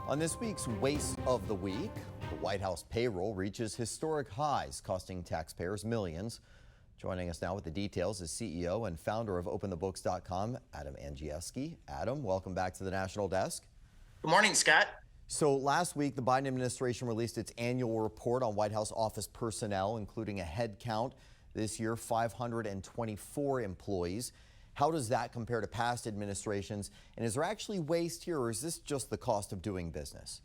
On this week's Waste of the Week, the White House payroll reaches historic highs, costing taxpayers millions. Joining us now with the details is CEO and founder of OpenTheBooks.com, Adam Andrzejewski. Adam, welcome back to the National Desk. Good morning, Scott. So last week, the Biden administration released its annual report on White House office personnel, including a head count. This year, 524 employees. How does that compare to past administrations? And is there actually waste here, or is this just the cost of doing business?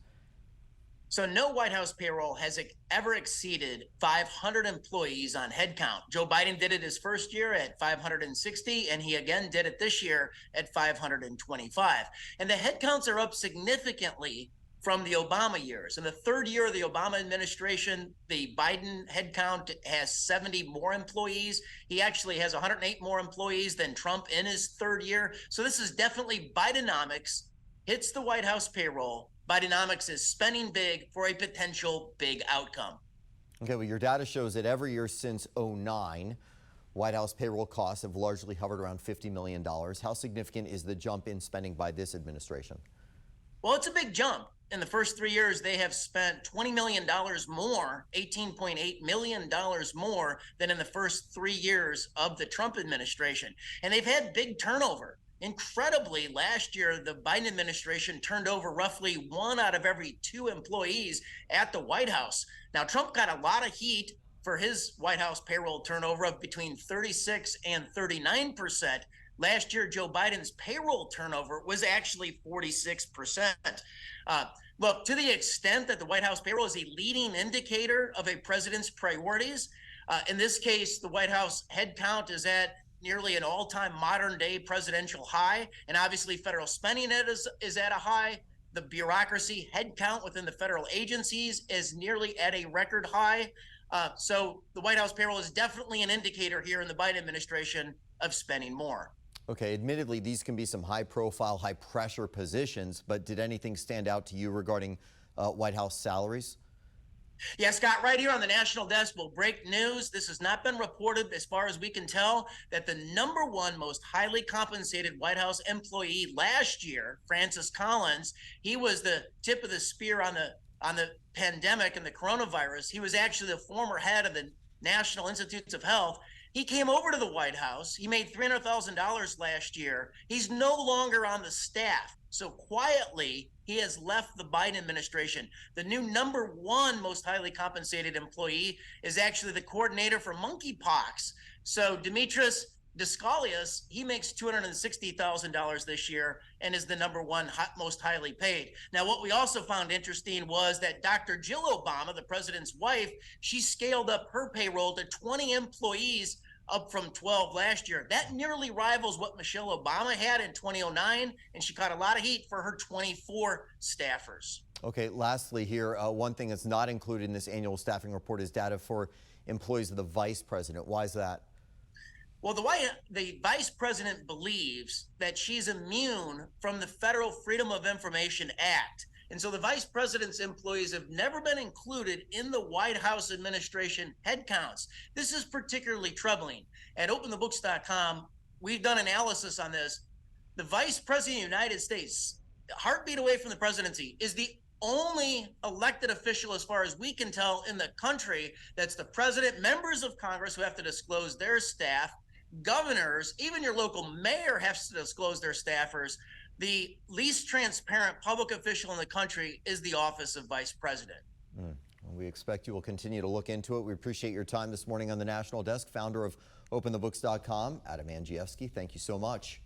So no White House payroll has ever exceeded 500 employees on headcount. Joe Biden did it his first year at 560, and he again did it this year at 525. And the headcounts are up significantly from the Obama years. In the third year of the Obama administration, the Biden headcount has 70 more employees. He actually has 108 more employees than Trump in his third year. So this is definitely Bidenomics hits the White House payroll. Bidenomics is spending big for a potential big outcome. Okay, well, your data shows that every year since '09, White House payroll costs have largely hovered around $50 million. How significant is the jump in spending by this administration? Well, it's a big jump. In the first 3 years, they have spent $20 million more, $18.8 million more than in the first 3 years of the Trump administration. And they've had big turnover. Incredibly, last year, the Biden administration turned over roughly 1 out of every 2 employees at the White House. Now, Trump got a lot of heat for his White House payroll turnover of between 36 and 39%. Last year, Joe Biden's payroll turnover was actually 46%. Look, to the extent that the White House payroll is a leading indicator of a president's priorities, in this case, the White House headcount is at nearly an all-time modern-day presidential high, and obviously federal spending is at a high. The bureaucracy headcount within the federal agencies is nearly at a record high. So the White House payroll is definitely an indicator here in the Biden administration of spending more. Okay, admittedly, these can be some high-profile, high-pressure positions, but did anything stand out to you regarding White House salaries? Yeah, Scott, right here on the National Desk, we'll break news. This has not been reported as far as we can tell, that the #1 most highly compensated White House employee last year, Francis Collins, he was the tip of the spear on the pandemic and the coronavirus. He was actually the former head of the National Institutes of Health. He came over to the White House. He made $300,000 last year. He's no longer on the staff. So quietly, he has left the Biden administration. The new #1 most highly compensated employee is actually the coordinator for monkeypox. So Dimitris Deskalias, he makes $260,000 this year and is the #1 most highly paid. Now, what we also found interesting was that Dr. Jill Obama, the president's wife, she scaled up her payroll to 20 employees, up from 12 last year. That nearly rivals what Michelle Obama had in 2009, and she caught a lot of heat for her 24 staffers. Okay, lastly here, one thing that's not included in this annual staffing report is data for employees of the vice president. Why is that? Well, the vice president believes that she's immune from the Federal Freedom of Information Act. And so the vice president's employees have never been included in the White House administration headcounts. This is particularly troubling. At OpenTheBooks.com, we've done analysis on this. The vice president of the United States, heartbeat away from the presidency, is the only elected official, as far as we can tell, in the country that's the president, members of Congress who have to disclose their staff, governors, even your local mayor has to disclose their staffers. The least transparent public official in the country is the office of vice president. Well, we expect you will continue to look into it. We appreciate your time this morning on the National Desk. Founder of OpenTheBooks.com, Adam Andrzejewski, thank you so much.